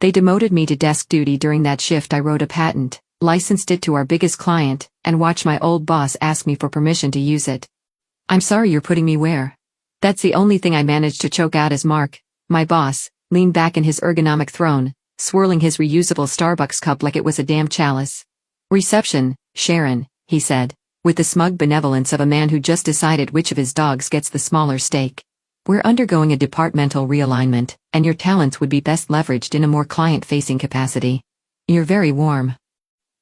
They demoted me to desk duty during that shift. I wrote a patent, licensed it to our biggest client, and watched my old boss ask me for permission to use it. "I'm sorry you're putting me where?" That's the only thing I managed to choke out as Mark, my boss, leaned back in his ergonomic throne, swirling his reusable Starbucks cup like it was a damn chalice. "Reception, Sharon," he said, with the smug benevolence of a man who just decided which of his dogs gets the smaller steak. "We're undergoing a departmental realignment, and your talents would be best leveraged in a more client-facing capacity. You're very warm."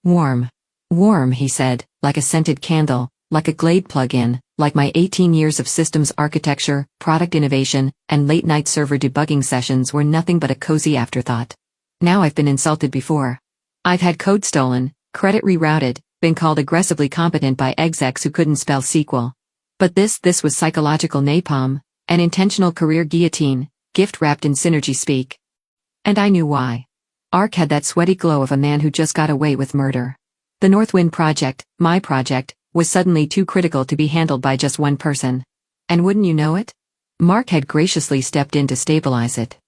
"Warm. Warm," he said, like a scented candle, like a Glade plug-in, like my 18 years of systems architecture, product innovation, and late-night server debugging sessions were nothing but a cozy afterthought. Now I've been insulted before. I've had code stolen, credit rerouted, been called aggressively competent by execs who couldn't spell SQL. But this was psychological napalm, an intentional career guillotine, gift wrapped in synergy speak. And I knew why. Ark had that sweaty glow of a man who just got away with murder. The Northwind project, my project, was suddenly too critical to be handled by just one person. And wouldn't you know it? Mark had graciously stepped in to stabilize it.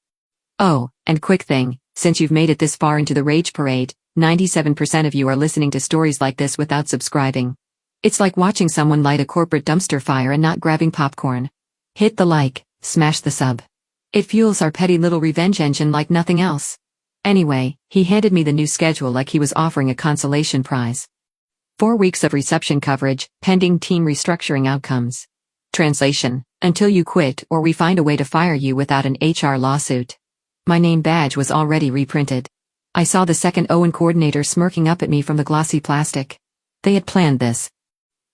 Oh, and quick thing, since you've made it this far into the rage parade, 97% of you are listening to stories like this without subscribing. It's like watching someone light a corporate dumpster fire and not grabbing popcorn. Hit the like, smash the sub. It fuels our petty little revenge engine like nothing else. Anyway, he handed me the new schedule like he was offering a consolation prize. 4 weeks of reception coverage, pending team restructuring outcomes. Translation: until you quit or we find a way to fire you without an HR lawsuit. My name badge was already reprinted. I saw the second Owen coordinator smirking up at me from the glossy plastic. They had planned this.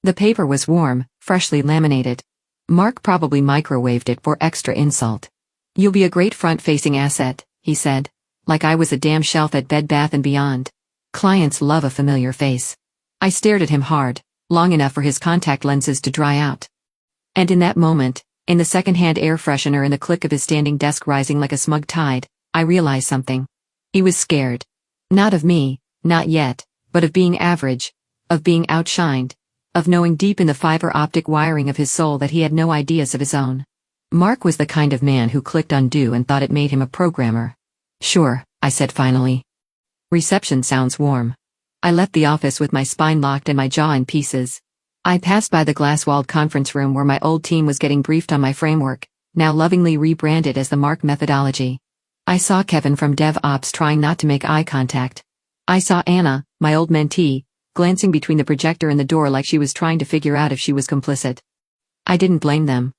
The paper was warm, freshly laminated. Mark probably microwaved it for extra insult. "You'll be a great front-facing asset," he said. Like I was a damn shelf at Bed Bath & Beyond. Clients love a familiar face. I stared at him hard, long enough for his contact lenses to dry out. And in that moment, in the second-hand air freshener and the click of his standing desk rising like a smug tide, I realized something. He was scared. Not of me, not yet, but of being average, of being outshined, of knowing deep in the fiber optic wiring of his soul that he had no ideas of his own. Mark was the kind of man who clicked undo and thought it made him a programmer. "Sure," I said finally. Reception sounds warm. I left the office with my spine locked and my jaw in pieces. I passed by the glass-walled conference room where my old team was getting briefed on my framework, now lovingly rebranded as the Mark methodology. I saw Kevin from DevOps trying not to make eye contact. I saw Anna, my old mentee, glancing between the projector and the door like she was trying to figure out if she was complicit. I didn't blame them.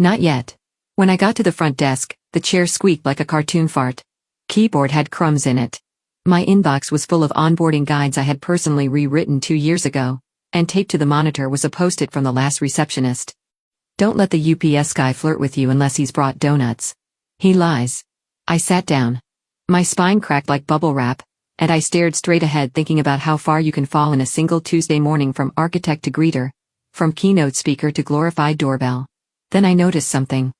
Not yet. When I got to the front desk, the chair squeaked like a cartoon fart. Keyboard had crumbs in it. My inbox was full of onboarding guides I had personally rewritten 2 years ago, and taped to the monitor was a post-it from the last receptionist. "Don't let the UPS guy flirt with you unless he's brought donuts. He lies." I sat down. My spine cracked like bubble wrap, and I stared straight ahead thinking about how far you can fall in a single Tuesday morning from architect to greeter, from keynote speaker to glorified doorbell. Then I noticed something.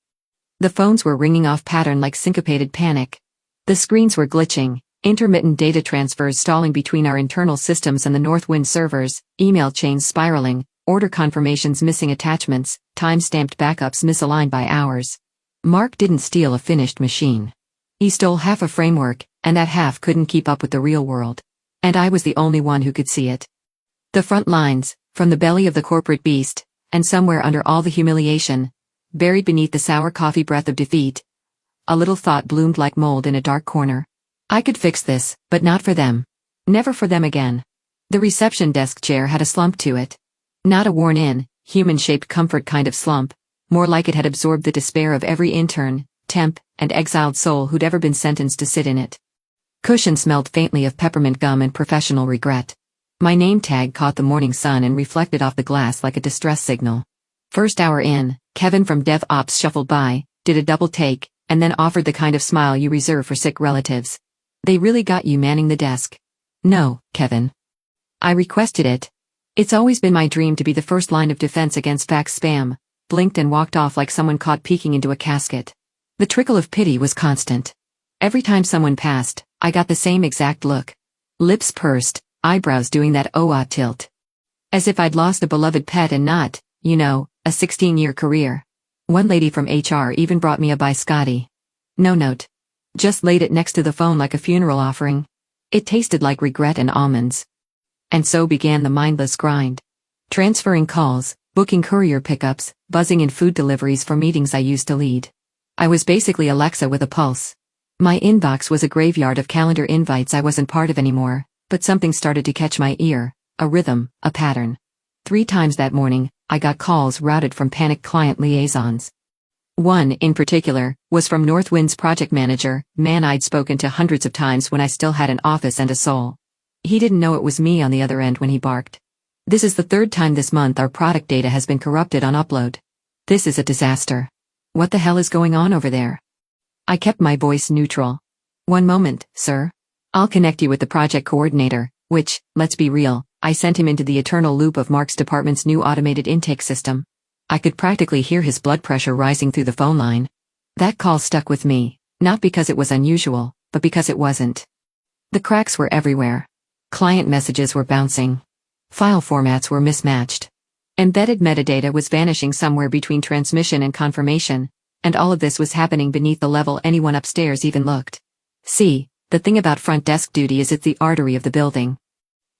The phones were ringing off pattern like syncopated panic. The screens were glitching, intermittent data transfers stalling between our internal systems and the Northwind servers, email chains spiraling, order confirmations missing attachments, time-stamped backups misaligned by hours. Mark didn't steal a finished machine. He stole half a framework, and that half couldn't keep up with the real world. And I was the only one who could see it. The front lines, from the belly of the corporate beast, and somewhere under all the humiliation, buried beneath the sour coffee breath of defeat, a little thought bloomed like mold in a dark corner. I could fix this, but not for them. Never for them again. The reception desk chair had a slump to it. Not a worn-in, human-shaped comfort kind of slump, more like it had absorbed the despair of every intern, temp, and exiled soul who'd ever been sentenced to sit in it. Cushion smelled faintly of peppermint gum and professional regret. My name tag caught the morning sun and reflected off the glass like a distress signal. First hour in, Kevin from DevOps shuffled by, did a double take, and then offered the kind of smile you reserve for sick relatives. "They really got you manning the desk." "No, Kevin." I requested it. It's always been my dream to be the first line of defense against fax spam, blinked and walked off like someone caught peeking into a casket. The trickle of pity was constant. Every time someone passed, I got the same exact look. Lips pursed, eyebrows doing that "oh-ah" tilt. As if I'd lost a beloved pet and not, a 16-year career. One lady from HR even brought me a biscotti. No note. Just laid it next to the phone like a funeral offering. It tasted like regret and almonds. And so began the mindless grind. Transferring calls, booking courier pickups, buzzing in food deliveries for meetings I used to lead. I was basically Alexa with a pulse. My inbox was a graveyard of calendar invites I wasn't part of anymore, but something started to catch my ear, a rhythm, a pattern. 3 times that morning, I got calls routed from panicked client liaisons. One, in particular, was from Northwind's project manager, man I'd spoken to hundreds of times when I still had an office and a soul. He didn't know it was me on the other end when he barked. This is the 3rd time this month our product data has been corrupted on upload. This is a disaster. What the hell is going on over there? I kept my voice neutral. One moment, sir. I'll connect you with the project coordinator, which, let's be real, I sent him into the eternal loop of Mark's department's new automated intake system. I could practically hear his blood pressure rising through the phone line. That call stuck with me, not because it was unusual, but because it wasn't. The cracks were everywhere. Client messages were bouncing. File formats were mismatched. Embedded metadata was vanishing somewhere between transmission and confirmation, and all of this was happening beneath the level anyone upstairs even looked. See, the thing about front desk duty is it's the artery of the building.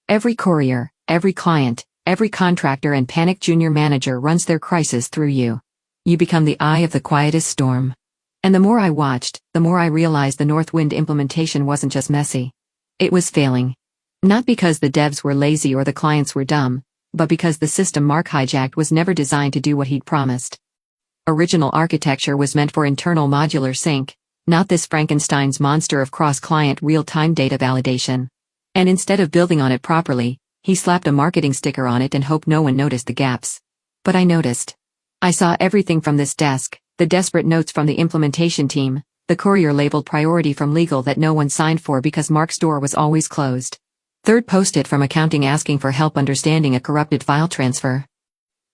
Every courier, every client, every contractor and panicked junior manager runs their crisis through you. You become the eye of the quietest storm. And the more I watched, the more I realized the Northwind implementation wasn't just messy. It was failing. Not because the devs were lazy or the clients were dumb, but because the system Mark hijacked was never designed to do what he'd promised. Original architecture was meant for internal modular sync, not this Frankenstein's monster of cross-client real-time data validation. And instead of building on it properly, he slapped a marketing sticker on it and hoped no one noticed the gaps. But I noticed. I saw everything from this desk, the desperate notes from the implementation team, the courier labeled priority from legal that no one signed for because Mark's door was always closed. Third post-it from accounting asking for help understanding a corrupted file transfer.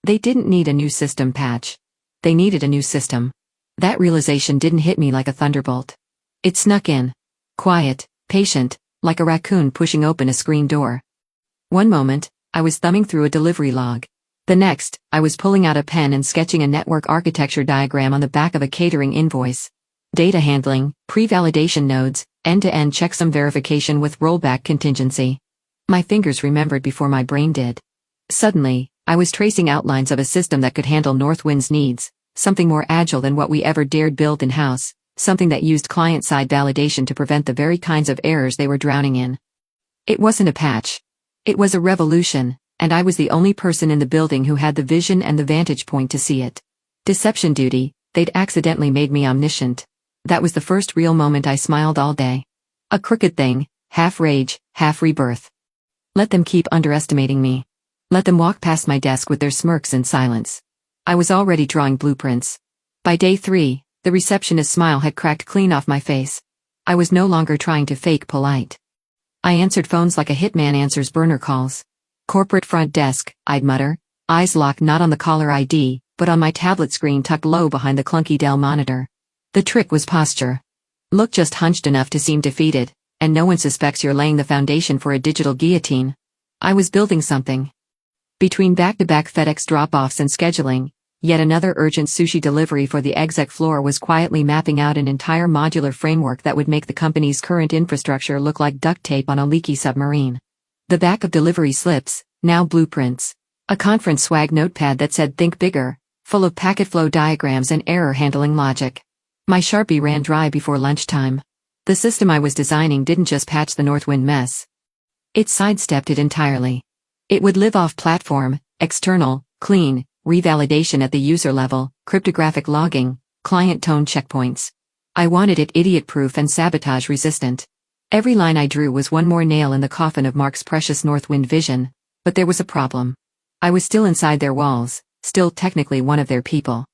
They didn't need a new system patch. They needed a new system. That realization didn't hit me like a thunderbolt. It snuck in. Quiet, patient, like a raccoon pushing open a screen door. One moment, I was thumbing through a delivery log. The next, I was pulling out a pen and sketching a network architecture diagram on the back of a catering invoice. Data handling, pre-validation nodes, end-to-end checksum verification with rollback contingency. My fingers remembered before my brain did. Suddenly, I was tracing outlines of a system that could handle Northwind's needs, something more agile than what we ever dared build in-house, something that used client-side validation to prevent the very kinds of errors they were drowning in. It wasn't a patch. It was a revolution, and I was the only person in the building who had the vision and the vantage point to see it. Deception duty, they'd accidentally made me omniscient. That was the first real moment I smiled all day. A crooked thing, half rage, half rebirth. Let them keep underestimating me. Let them walk past my desk with their smirks in silence. I was already drawing blueprints. By day 3, the receptionist's smile had cracked clean off my face. I was no longer trying to fake polite. I answered phones like a hitman answers burner calls. Corporate front desk, I'd mutter, eyes locked not on the caller ID, but on my tablet screen tucked low behind the clunky Dell monitor. The trick was posture. Look just hunched enough to seem defeated, and no one suspects you're laying the foundation for a digital guillotine. I was building something. Between back-to-back FedEx drop-offs and scheduling, yet another urgent sushi delivery for the exec floor was quietly mapping out an entire modular framework that would make the company's current infrastructure look like duct tape on a leaky submarine. The back of delivery slips, now blueprints. A conference swag notepad that said think bigger, full of packet flow diagrams and error handling logic. My Sharpie ran dry before lunchtime. The system I was designing didn't just patch the Northwind mess. It sidestepped it entirely. It would live off platform, external, clean, revalidation at the user level, cryptographic logging, client tone checkpoints. I wanted it idiot-proof and sabotage-resistant. Every line I drew was one more nail in the coffin of Mark's precious Northwind vision, but there was a problem. I was still inside their walls, still technically one of their people.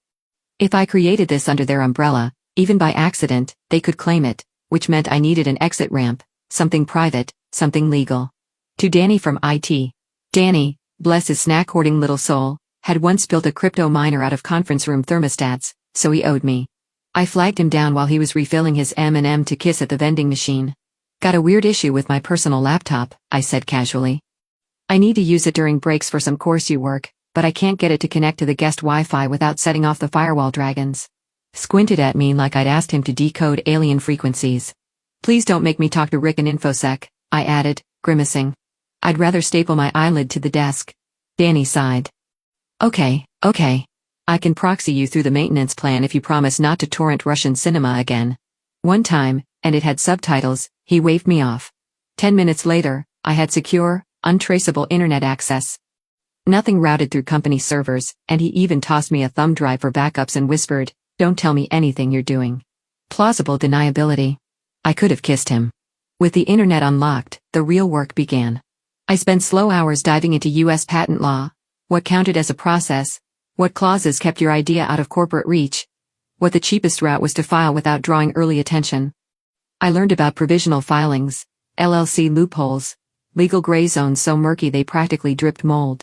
If I created this under their umbrella, even by accident, they could claim it, which meant I needed an exit ramp, something private, something legal. To Danny from IT. Danny, bless his snack-hoarding little soul, had once built a crypto miner out of conference room thermostats, so he owed me. I flagged him down while he was refilling his M&M to kiss at the vending machine. Got a weird issue with my personal laptop, I said casually. I need to use it during breaks for some course you work, but I can't get it to connect to the guest Wi-Fi without setting off the firewall dragons. Squinted at me like I'd asked him to decode alien frequencies. Please don't make me talk to Rick in InfoSec, I added, grimacing. I'd rather staple my eyelid to the desk. Danny sighed. Okay. I can proxy you through the maintenance plan if you promise not to torrent Russian cinema again. One time, and it had subtitles, he waved me off. 10 minutes later, I had secure, untraceable internet access. Nothing routed through company servers, and he even tossed me a thumb drive for backups and whispered, "Don't tell me anything you're doing." Plausible deniability. I could have kissed him. With the internet unlocked, the real work began. I spent slow hours diving into US patent law, what counted as a process, what clauses kept your idea out of corporate reach, what the cheapest route was to file without drawing early attention. I learned about provisional filings, LLC loopholes, legal gray zones so murky they practically dripped mold.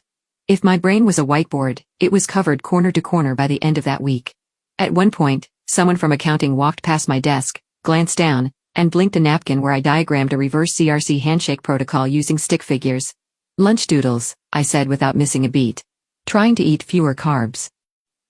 If my brain was a whiteboard, it was covered corner to corner by the end of that week. At one point, someone from accounting walked past my desk, glanced down, and blinked a napkin where I diagrammed a reverse CRC handshake protocol using stick figures. Lunch doodles, I said without missing a beat. Trying to eat fewer carbs.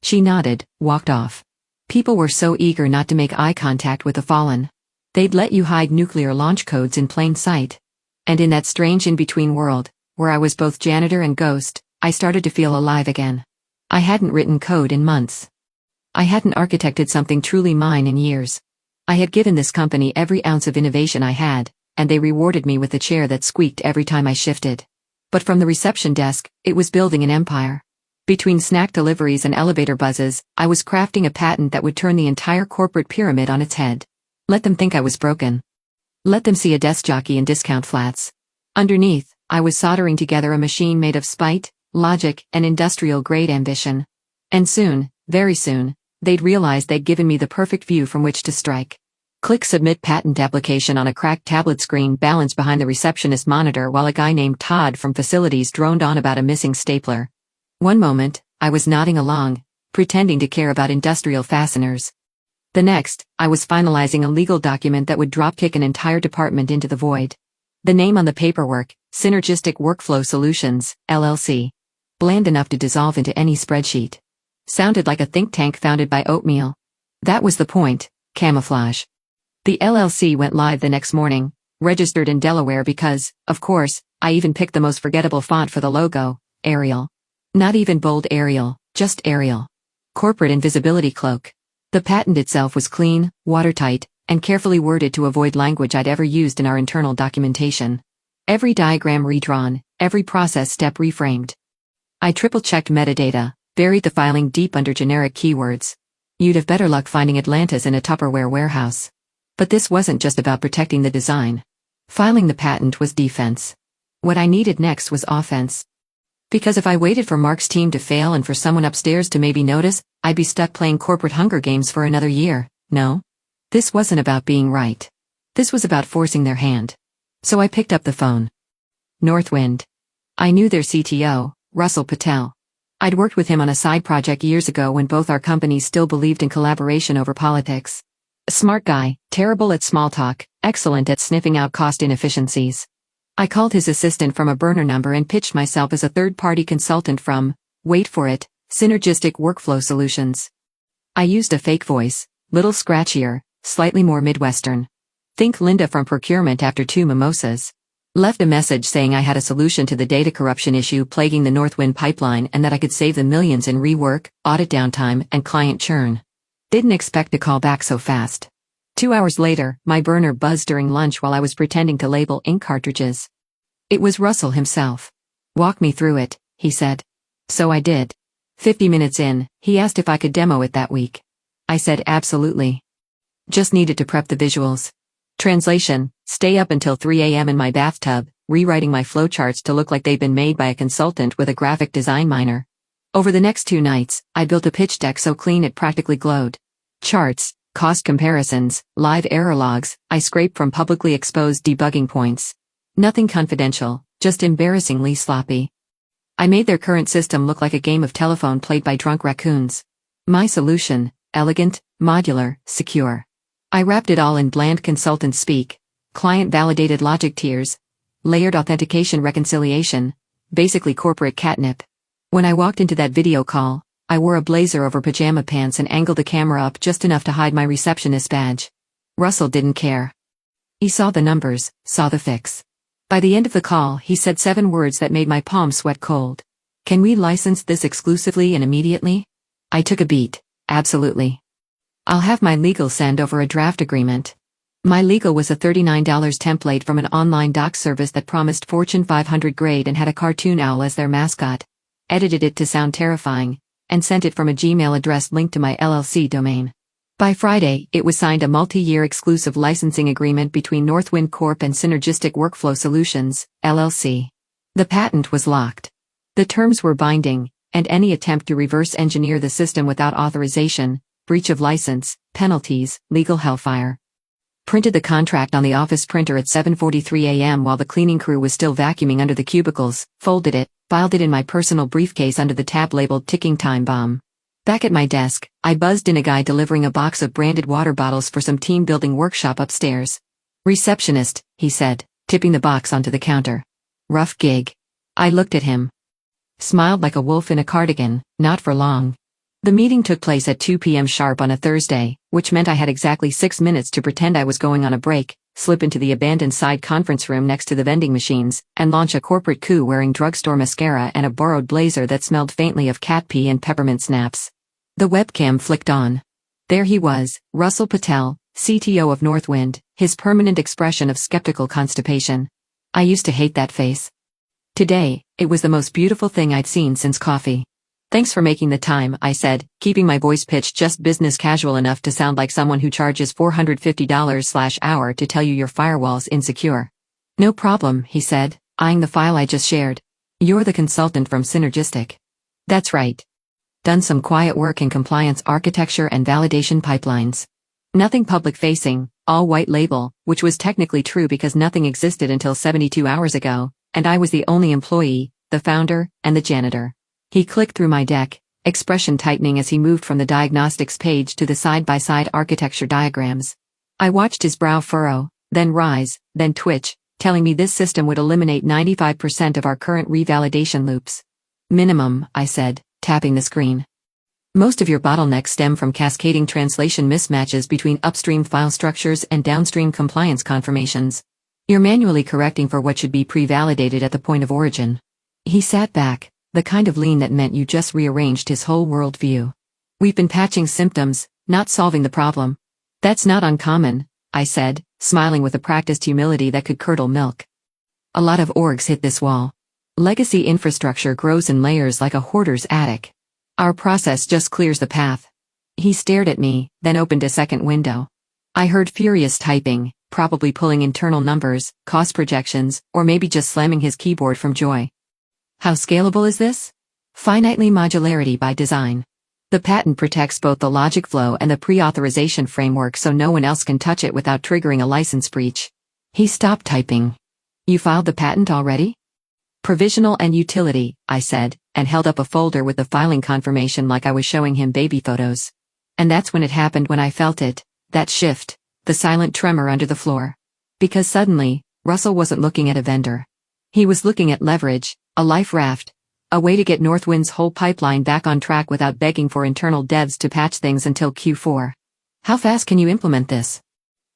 She nodded, walked off. People were so eager not to make eye contact with the fallen. They'd let you hide nuclear launch codes in plain sight. And in that strange in-between world, where I was both janitor and ghost, I started to feel alive again. I hadn't written code in months. I hadn't architected something truly mine in years. I had given this company every ounce of innovation I had, and they rewarded me with a chair that squeaked every time I shifted. But from the reception desk, it was building an empire. Between snack deliveries and elevator buzzes, I was crafting a patent that would turn the entire corporate pyramid on its head. Let them think I was broken. Let them see a desk jockey in discount flats. Underneath, I was soldering together a machine made of spite, logic, and industrial-grade ambition. And soon, very soon, they'd realize they'd given me the perfect view from which to strike. Click Submit Patent Application on a cracked tablet screen balanced behind the receptionist monitor while a guy named Todd from facilities droned on about a missing stapler. One moment, I was nodding along, pretending to care about industrial fasteners. The next, I was finalizing a legal document that would dropkick an entire department into the void. The name on the paperwork, Synergistic Workflow Solutions, LLC. Bland enough to dissolve into any spreadsheet. Sounded like a think tank founded by oatmeal. That was the point, camouflage. The LLC went live the next morning, registered in Delaware because, of course, I even picked the most forgettable font for the logo, Arial. Not even bold Arial, just Arial. Corporate invisibility cloak. The patent itself was clean, watertight, and carefully worded to avoid language I'd ever used in our internal documentation. Every diagram redrawn, every process step reframed. I triple-checked metadata, buried the filing deep under generic keywords. You'd have better luck finding Atlantis in a Tupperware warehouse. But this wasn't just about protecting the design. Filing the patent was defense. What I needed next was offense. Because if I waited for Mark's team to fail and for someone upstairs to maybe notice, I'd be stuck playing corporate Hunger Games for another year. No. This wasn't about being right. This was about forcing their hand. So I picked up the phone. Northwind. I knew their CTO, Russell Patel. I'd worked with him on a side project years ago when both our companies still believed in collaboration over politics. A smart guy, terrible at small talk, excellent at sniffing out cost inefficiencies. I called his assistant from a burner number and pitched myself as a third-party consultant from, wait for it, Synergistic Workflow Solutions. I used a fake voice, little scratchier, slightly more Midwestern. Think Linda from procurement after 2 mimosas. Left a message saying I had a solution to the data corruption issue plaguing the Northwind pipeline and that I could save them millions in rework, audit downtime, and client churn. Didn't expect to call back so fast. 2 hours later, my burner buzzed during lunch while I was pretending to label ink cartridges. It was Russell himself. Walk me through it, he said. So I did. 50 minutes in, he asked if I could demo it that week. I said absolutely. Just needed to prep the visuals. Translation, stay up until 3 a.m. in my bathtub, rewriting my flowcharts to look like they'd been made by a consultant with a graphic design minor. Over the next 2 nights, I built a pitch deck so clean it practically glowed. Charts, cost comparisons, live error logs, I scraped from publicly exposed debugging points. Nothing confidential, just embarrassingly sloppy. I made their current system look like a game of telephone played by drunk raccoons. My solution, elegant, modular, secure. I wrapped it all in bland consultant speak, client-validated logic tiers, layered authentication reconciliation, basically corporate catnip. When I walked into that video call, I wore a blazer over pajama pants and angled the camera up just enough to hide my receptionist badge. Russell didn't care. He saw the numbers, saw the fix. By the end of the call, he said 7 words that made my palms sweat cold. Can we license this exclusively and immediately? I took a beat. Absolutely. I'll have my legal send over a draft agreement. My legal was a $39 template from an online doc service that promised Fortune 500 grade and had a cartoon owl as their mascot. Edited it to sound terrifying, and sent it from a Gmail address linked to my LLC domain. By Friday, it was signed a multi-year exclusive licensing agreement between Northwind Corp and Synergistic Workflow Solutions, LLC. The patent was locked. The terms were binding, and any attempt to reverse engineer the system without authorization, breach of license, penalties, legal hellfire. Printed the contract on the office printer at 7:43 a.m. while the cleaning crew was still vacuuming under the cubicles, folded it, filed it in my personal briefcase under the tab labeled ticking time bomb. Back at my desk, I buzzed in a guy delivering a box of branded water bottles for some team-building workshop upstairs. "Receptionist," he said, tipping the box onto the counter. "Rough gig." I looked at him. Smiled like a wolf in a cardigan, not for long. The meeting took place at 2 p.m. sharp on a Thursday, which meant I had exactly 6 minutes to pretend I was going on a break, slip into the abandoned side conference room next to the vending machines, and launch a corporate coup wearing drugstore mascara and a borrowed blazer that smelled faintly of cat pee and peppermint snaps. The webcam flicked on. There he was, Russell Patel, CTO of Northwind, his permanent expression of skeptical constipation. I used to hate that face. Today, it was the most beautiful thing I'd seen since coffee. "Thanks for making the time," I said, keeping my voice pitched just business casual enough to sound like someone who charges $450/hour to tell you your firewall's insecure. "No problem," he said, eyeing the file I just shared. "You're the consultant from Synergistic." "That's right. Done some quiet work in compliance architecture and validation pipelines. Nothing public-facing, all white label, which was technically true because nothing existed until 72 hours ago, and I was the only employee, the founder, and the janitor." He clicked through my deck, expression tightening as he moved from the diagnostics page to the side-by-side architecture diagrams. I watched his brow furrow, then rise, then twitch, telling me this system would eliminate 95% of our current revalidation loops. "Minimum," I said, tapping the screen. "Most of your bottlenecks stem from cascading translation mismatches between upstream file structures and downstream compliance confirmations. You're manually correcting for what should be pre-validated at the point of origin." He sat back, the kind of lean that meant you just rearranged his whole worldview. "We've been patching symptoms, not solving the problem." "That's not uncommon," I said, smiling with a practiced humility that could curdle milk. "A lot of orgs hit this wall. Legacy infrastructure grows in layers like a hoarder's attic. Our process just clears the path." He stared at me, then opened a second window. I heard furious typing, probably pulling internal numbers, cost projections, or maybe just slamming his keyboard from joy. "How scalable is this?" "Finitely modularity by design. The patent protects both the logic flow and the pre-authorization framework so no one else can touch it without triggering a license breach." He stopped typing. "You filed the patent already?" "Provisional and utility," I said, and held up a folder with the filing confirmation like I was showing him baby photos. And that's when it happened, when I felt it, that shift, the silent tremor under the floor. Because suddenly, Russell wasn't looking at a vendor. He was looking at leverage, a life raft, a way to get Northwind's whole pipeline back on track without begging for internal devs to patch things until Q4. "How fast can you implement this?"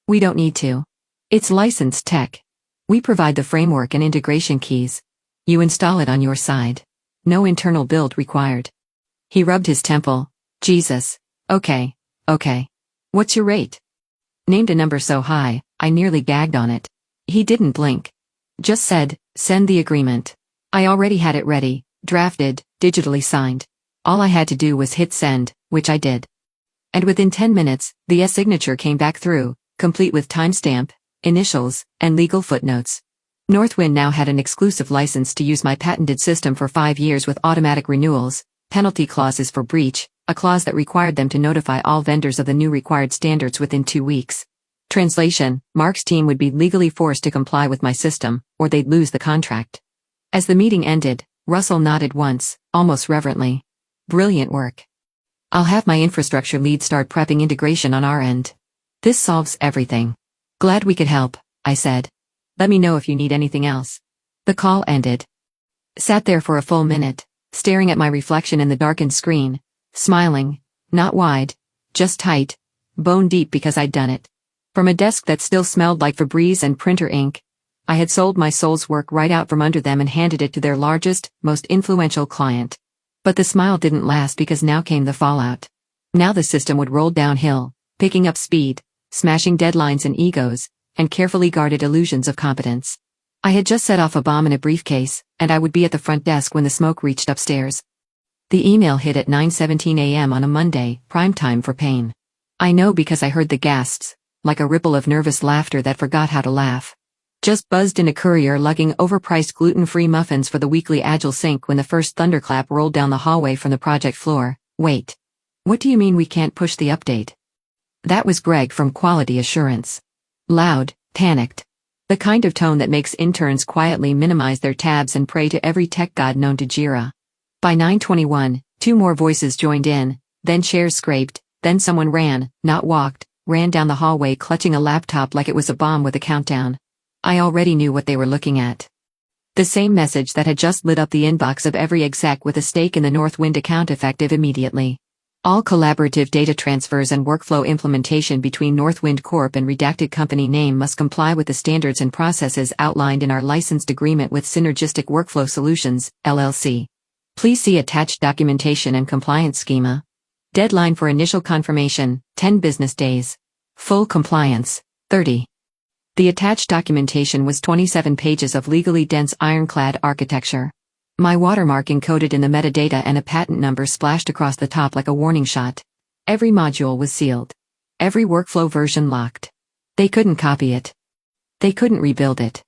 "We don't need to. It's licensed tech. We provide the framework and integration keys. You install it on your side. No internal build required." He rubbed his temple. "Jesus. Okay. What's your rate?" Named a number so high, I nearly gagged on it. He didn't blink. Just said, "Send the agreement." I already had it ready, drafted, digitally signed. All I had to do was hit send, which I did. And within 10 minutes, the e-signature came back through, complete with timestamp, initials, and legal footnotes. Northwind now had an exclusive license to use my patented system for 5 years with automatic renewals, penalty clauses for breach, a clause that required them to notify all vendors of the new required standards within 2 weeks. Translation: Mark's team would be legally forced to comply with my system, or they'd lose the contract. As the meeting ended, Russell nodded once, almost reverently. "Brilliant work. I'll have my infrastructure lead start prepping integration on our end. This solves everything." "Glad we could help," I said. "Let me know if you need anything else." The call ended. Sat there for a full minute, staring at my reflection in the darkened screen, smiling, not wide, just tight, bone deep because I'd done it. From a desk that still smelled like Febreze and printer ink, I had sold my soul's work right out from under them and handed it to their largest, most influential client. But the smile didn't last because now came the fallout. Now the system would roll downhill, picking up speed, smashing deadlines and egos, and carefully guarded illusions of competence. I had just set off a bomb in a briefcase, and I would be at the front desk when the smoke reached upstairs. The email hit at 9:17 a.m. on a Monday, prime time for pain. I know because I heard the gasps, like a ripple of nervous laughter that forgot how to laugh. Just buzzed in a courier lugging overpriced gluten-free muffins for the weekly Agile sync when the first thunderclap rolled down the hallway from the project floor. Wait. What do you mean we can't push the update? That was Greg from Quality Assurance. Loud, panicked. The kind of tone that makes interns quietly minimize their tabs and pray to every tech god known to Jira. By 9:21, two more voices joined in, then chairs scraped, then someone ran, not walked, ran down the hallway clutching a laptop like it was a bomb with a countdown. I already knew what they were looking at. The same message that had just lit up the inbox of every exec with a stake in the Northwind account effective immediately. All collaborative data transfers and workflow implementation between Northwind Corp and redacted company name must comply with the standards and processes outlined in our licensed agreement with Synergistic Workflow Solutions, LLC. Please see attached documentation and compliance schema. Deadline for initial confirmation, 10 business days. Full compliance, 30. The attached documentation was 27 pages of legally dense ironclad architecture. My watermark encoded in the metadata and a patent number splashed across the top like a warning shot. Every module was sealed. Every workflow version locked. They couldn't copy it. They couldn't rebuild it.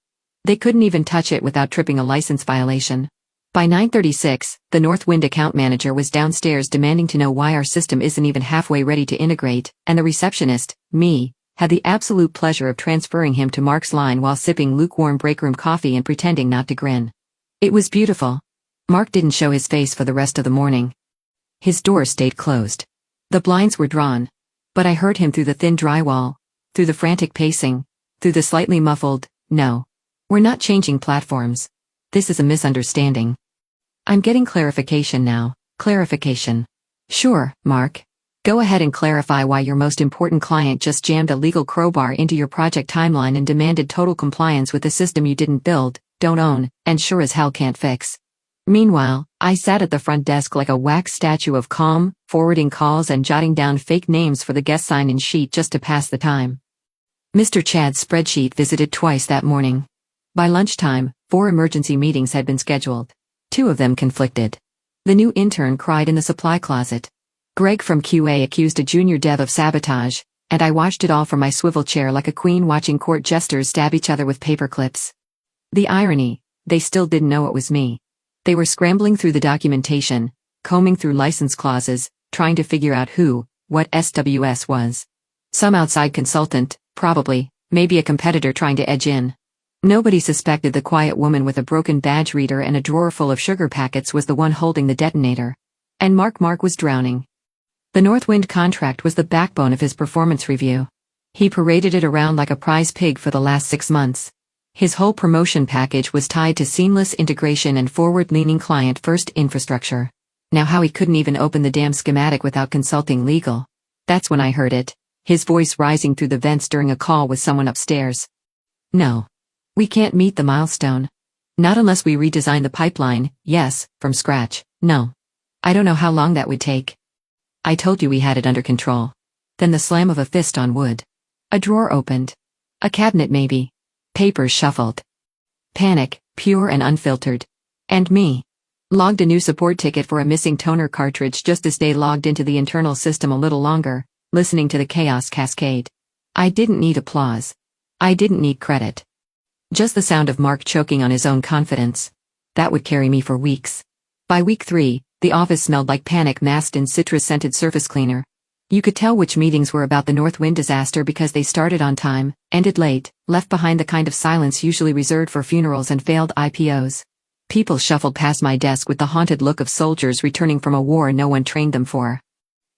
They couldn't even touch it without tripping a license violation. By 9:36, the Northwind account manager was downstairs demanding to know why our system isn't even halfway ready to integrate, and the receptionist, me, had the absolute pleasure of transferring him to Mark's line while sipping lukewarm breakroom coffee and pretending not to grin. It was beautiful. Mark didn't show his face for the rest of the morning. His door stayed closed. The blinds were drawn. But I heard him through the thin drywall, through the frantic pacing, through the slightly muffled, "No. We're not changing platforms. This is a misunderstanding. I'm getting clarification now, clarification." "Sure, Mark. Go ahead and clarify why your most important client just jammed a legal crowbar into your project timeline and demanded total compliance with a system you didn't build, don't own, and sure as hell can't fix." Meanwhile, I sat at the front desk like a wax statue of calm, forwarding calls and jotting down fake names for the guest sign-in sheet just to pass the time. Mr. Chad's spreadsheet visited twice that morning. By lunchtime, 4 emergency meetings had been scheduled. 2 of them conflicted. The new intern cried in the supply closet. Greg from QA accused a junior dev of sabotage, and I watched it all from my swivel chair like a queen watching court jesters stab each other with paper clips. The irony, they still didn't know it was me. They were scrambling through the documentation, combing through license clauses, trying to figure out what SWS was. Some outside consultant, probably, maybe a competitor trying to edge in. Nobody suspected the quiet woman with a broken badge reader and a drawer full of sugar packets was the one holding the detonator. And Mark was drowning. The Northwind contract was the backbone of his performance review. He paraded it around like a prize pig for the last 6 months. His whole promotion package was tied to seamless integration and forward-leaning client-first infrastructure. Now how he couldn't even open the damn schematic without consulting legal. That's when I heard it, his voice rising through the vents during a call with someone upstairs. "No. We can't meet the milestone. Not unless we redesign the pipeline, yes, from scratch, no. I don't know how long that would take. I told you we had it under control." Then the slam of a fist on wood. A drawer opened. A cabinet maybe. Papers shuffled. Panic, pure and unfiltered. And me. Logged a new support ticket for a missing toner cartridge just to stay logged into the internal system a little longer, listening to the chaos cascade. I didn't need applause. I didn't need credit. Just the sound of Mark choking on his own confidence. That would carry me for weeks. By week 3, the office smelled like panic masked in citrus-scented surface cleaner. You could tell which meetings were about the Northwind disaster because they started on time, ended late, left behind the kind of silence usually reserved for funerals and failed IPOs. People shuffled past my desk with the haunted look of soldiers returning from a war no one trained them for.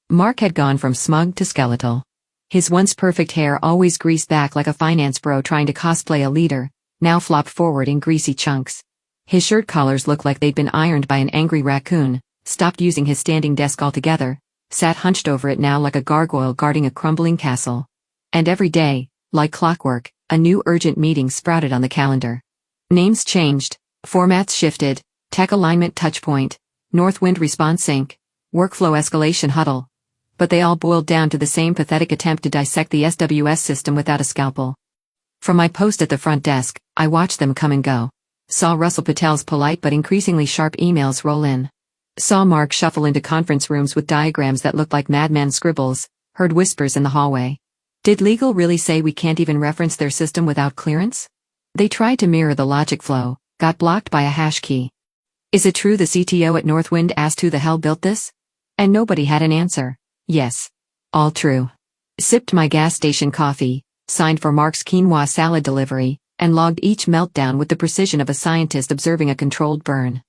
Mark had gone from smug to skeletal. His once perfect hair, always greased back like a finance bro trying to cosplay a leader, now flopped forward in greasy chunks. His shirt collars looked like they'd been ironed by an angry raccoon, stopped using his standing desk altogether, sat hunched over it now like a gargoyle guarding a crumbling castle. And every day, like clockwork, a new urgent meeting sprouted on the calendar. Names changed, formats shifted, tech alignment touchpoint, Northwind response sync, workflow escalation huddle. But they all boiled down to the same pathetic attempt to dissect the SWS system without a scalpel. From my post at the front desk, I watched them come and go. Saw Russell Patel's polite but increasingly sharp emails roll in. Saw Mark shuffle into conference rooms with diagrams that looked like madman scribbles, heard whispers in the hallway. Did legal really say we can't even reference their system without clearance? They tried to mirror the logic flow, got blocked by a hash key. Is it true the CTO at Northwind asked who the hell built this? And nobody had an answer. Yes. All true. Sipped my gas station coffee, signed for Mark's quinoa salad delivery, and logged each meltdown with the precision of a scientist observing a controlled burn.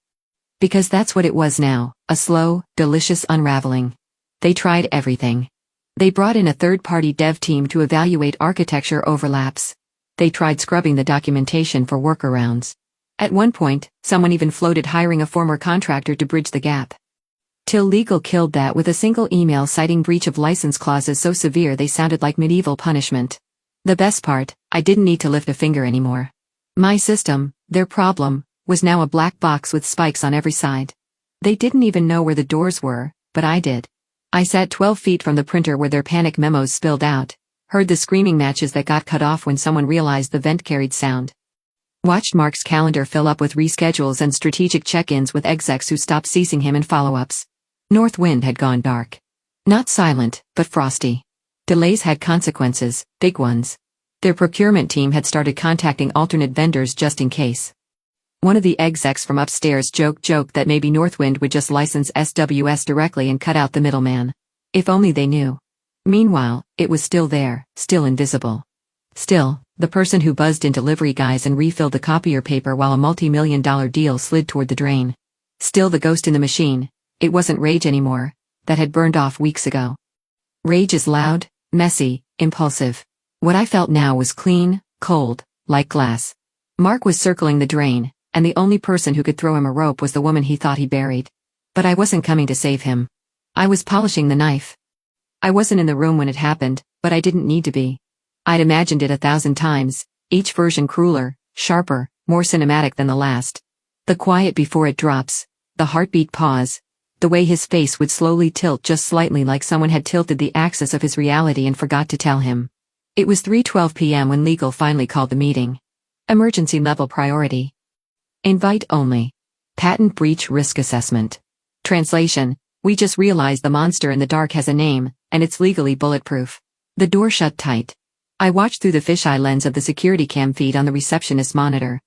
Because that's what it was now, a slow, delicious unraveling. They tried everything. They brought in a third-party dev team to evaluate architecture overlaps. They tried scrubbing the documentation for workarounds. At one point, someone even floated hiring a former contractor to bridge the gap. Till legal killed that with a single email citing breach of license clauses so severe they sounded like medieval punishment. The best part, I didn't need to lift a finger anymore. My system, their problem, was now a black box with spikes on every side. They didn't even know where the doors were, but I did. I sat 12 feet from the printer where their panic memos spilled out, heard the screaming matches that got cut off when someone realized the vent carried sound. Watched Mark's calendar fill up with reschedules and strategic check-ins with execs who stopped ceasing him and follow-ups. Northwind had gone dark. Not silent, but frosty. Delays had consequences, big ones. Their procurement team had started contacting alternate vendors just in case. One of the execs from upstairs joked that maybe Northwind would just license SWS directly and cut out the middleman. If only they knew. Meanwhile, it was still there, still invisible. Still, the person who buzzed in delivery guys and refilled the copier paper while a multi-million-dollar deal slid toward the drain. Still the ghost in the machine. It wasn't rage anymore. That had burned off weeks ago. Rage is loud, messy, impulsive. What I felt now was clean, cold, like glass. Mark was circling the drain, and the only person who could throw him a rope was the woman he thought he buried. But I wasn't coming to save him. I was polishing the knife. I wasn't in the room when it happened, but I didn't need to be. I'd imagined it 1,000 times, each version crueler, sharper, more cinematic than the last. The quiet before it drops, the heartbeat pause, the way his face would slowly tilt just slightly like someone had tilted the axis of his reality and forgot to tell him. It was 3:12 p.m. when legal finally called the meeting. Emergency level priority. Invite only. Patent breach risk assessment. Translation: we just realized the monster in the dark has a name, and it's legally bulletproof. The door shut tight. I watched through the fisheye lens of the security cam feed on the receptionist's monitor.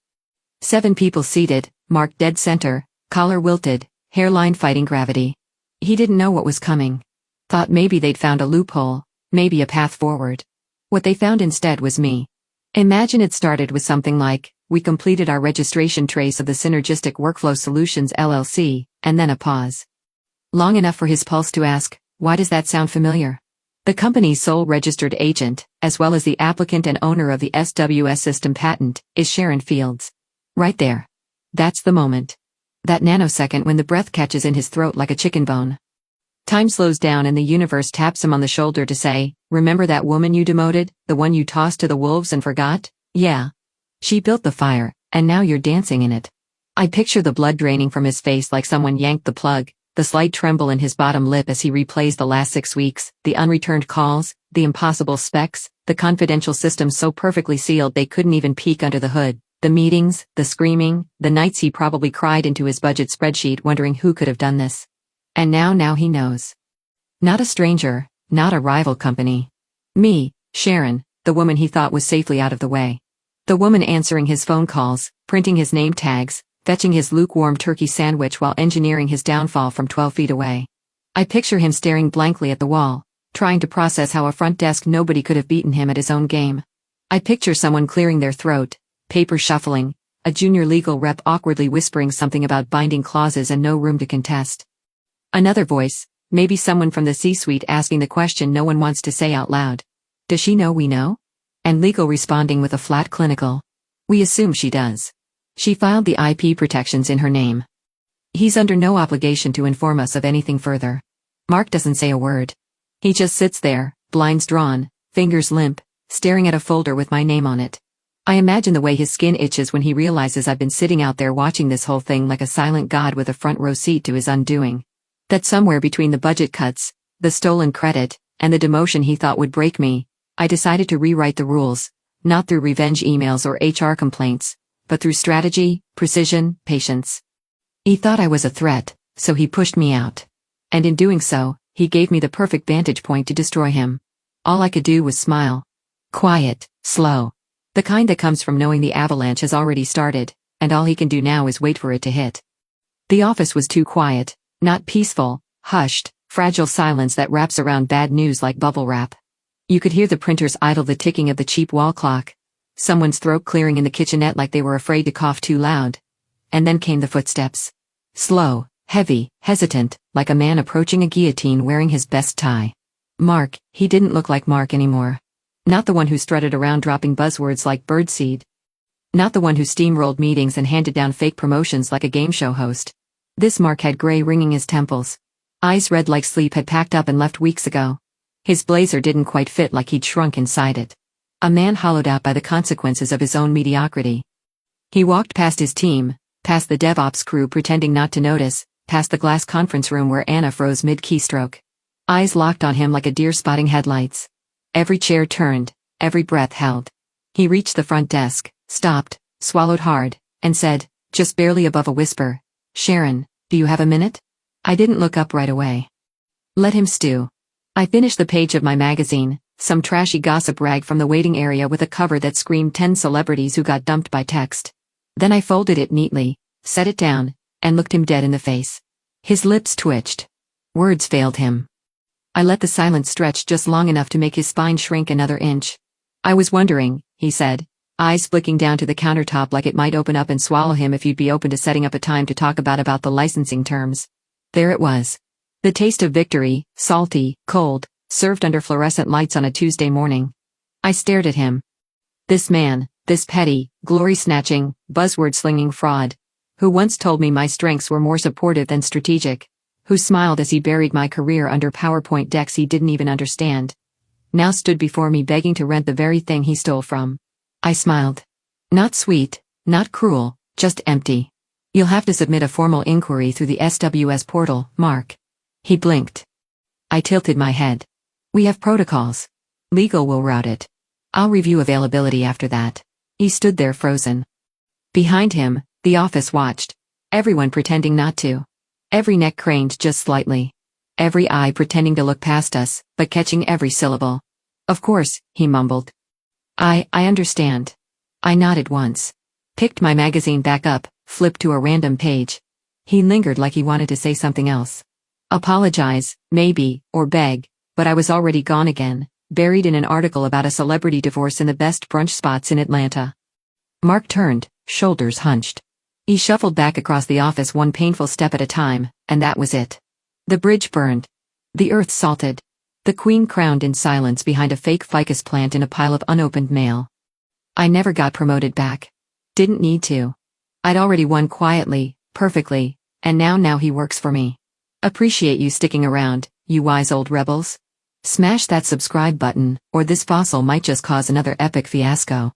7 people seated, Mark dead center, collar wilted, hairline fighting gravity. He didn't know what was coming. Thought maybe they'd found a loophole, maybe a path forward. What they found instead was me. Imagine it started with something like, we completed our registration trace of the Synergistic Workflow Solutions LLC, and then a pause. Long enough for his pulse to ask, why does that sound familiar? The company's sole registered agent, as well as the applicant and owner of the SWS system patent, is Sharon Fields. Right there. That's the moment. That nanosecond when the breath catches in his throat like a chicken bone. Time slows down and the universe taps him on the shoulder to say, remember that woman you demoted, the one you tossed to the wolves and forgot? Yeah. She built the fire, and now you're dancing in it. I picture the blood draining from his face like someone yanked the plug, the slight tremble in his bottom lip as he replays the last 6 weeks, the unreturned calls, the impossible specs, the confidential systems so perfectly sealed they couldn't even peek under the hood, the meetings, the screaming, the nights he probably cried into his budget spreadsheet wondering who could have done this. And now he knows. Not a stranger, not a rival company. Me, Sharon, the woman he thought was safely out of the way. The woman answering his phone calls, printing his name tags, fetching his lukewarm turkey sandwich while engineering his downfall from 12 feet away. I picture him staring blankly at the wall, trying to process how a front desk nobody could have beaten him at his own game. I picture someone clearing their throat, paper shuffling, a junior legal rep awkwardly whispering something about binding clauses and no room to contest. Another voice, maybe someone from the C-suite asking the question no one wants to say out loud. Does she know we know? And legal responding with a flat clinical. We assume she does. She filed the IP protections in her name. He's under no obligation to inform us of anything further. Mark doesn't say a word. He just sits there, blinds drawn, fingers limp, staring at a folder with my name on it. I imagine the way his skin itches when he realizes I've been sitting out there watching this whole thing like a silent god with a front row seat to his undoing. That somewhere between the budget cuts, the stolen credit, and the demotion he thought would break me, I decided to rewrite the rules, not through revenge emails or HR complaints, but through strategy, precision, patience. He thought I was a threat, so he pushed me out. And in doing so, he gave me the perfect vantage point to destroy him. All I could do was smile. Quiet, slow. The kind that comes from knowing the avalanche has already started, and all he can do now is wait for it to hit. The office was too quiet, not peaceful, hushed, fragile silence that wraps around bad news like bubble wrap. You could hear the printers idle, the ticking of the cheap wall clock, someone's throat clearing in the kitchenette like they were afraid to cough too loud. And then came the footsteps. Slow, heavy, hesitant, like a man approaching a guillotine wearing his best tie. Mark, he didn't look like Mark anymore. Not the one who strutted around dropping buzzwords like birdseed. Not the one who steamrolled meetings and handed down fake promotions like a game show host. This Mark had gray ringing his temples. Eyes red like sleep had packed up and left weeks ago. His blazer didn't quite fit like he'd shrunk inside it. A man hollowed out by the consequences of his own mediocrity. He walked past his team, past the DevOps crew pretending not to notice, past the glass conference room where Anna froze mid-keystroke. Eyes locked on him like a deer spotting headlights. Every chair turned, every breath held. He reached the front desk, stopped, swallowed hard, and said, just barely above a whisper, "Sharon, do you have a minute?" I didn't look up right away. Let him stew. I finished the page of my magazine, some trashy gossip rag from the waiting area with a cover that screamed 10 celebrities who got dumped by text. Then I folded it neatly, set it down, and looked him dead in the face. His lips twitched. Words failed him. I let the silence stretch just long enough to make his spine shrink another inch. "I was wondering," he said, eyes flicking down to the countertop like it might open up and swallow him, if you'd be open to setting up a time to talk about the licensing terms. There it was. The taste of victory, salty, cold, served under fluorescent lights on a Tuesday morning. I stared at him. This man, this petty, glory-snatching, buzzword-slinging fraud, who once told me my strengths were more supportive than strategic, who smiled as he buried my career under PowerPoint decks he didn't even understand, now stood before me begging to rent the very thing he stole from. I smiled. Not sweet, not cruel, just empty. "You'll have to submit a formal inquiry through the SWS portal, Mark." He blinked. I tilted my head. "We have protocols. Legal will route it. I'll review availability after that." He stood there frozen. Behind him, the office watched. Everyone pretending not to. Every neck craned just slightly. Every eye pretending to look past us, but catching every syllable. "Of course," he mumbled. I understand." I nodded once. Picked my magazine back up, flipped to a random page. He lingered like he wanted to say something else. Apologize, maybe, or beg, but I was already gone again, buried in an article about a celebrity divorce in the best brunch spots in Atlanta. Mark turned, shoulders hunched. He shuffled back across the office one painful step at a time, and that was it. The bridge burned. The earth salted. The Queen crowned in silence behind a fake ficus plant in a pile of unopened mail. I never got promoted back. Didn't need to. I'd already won quietly, perfectly, and now he works for me. Appreciate you sticking around, you wise old rebels. Smash that subscribe button, or this fossil might just cause another epic fiasco.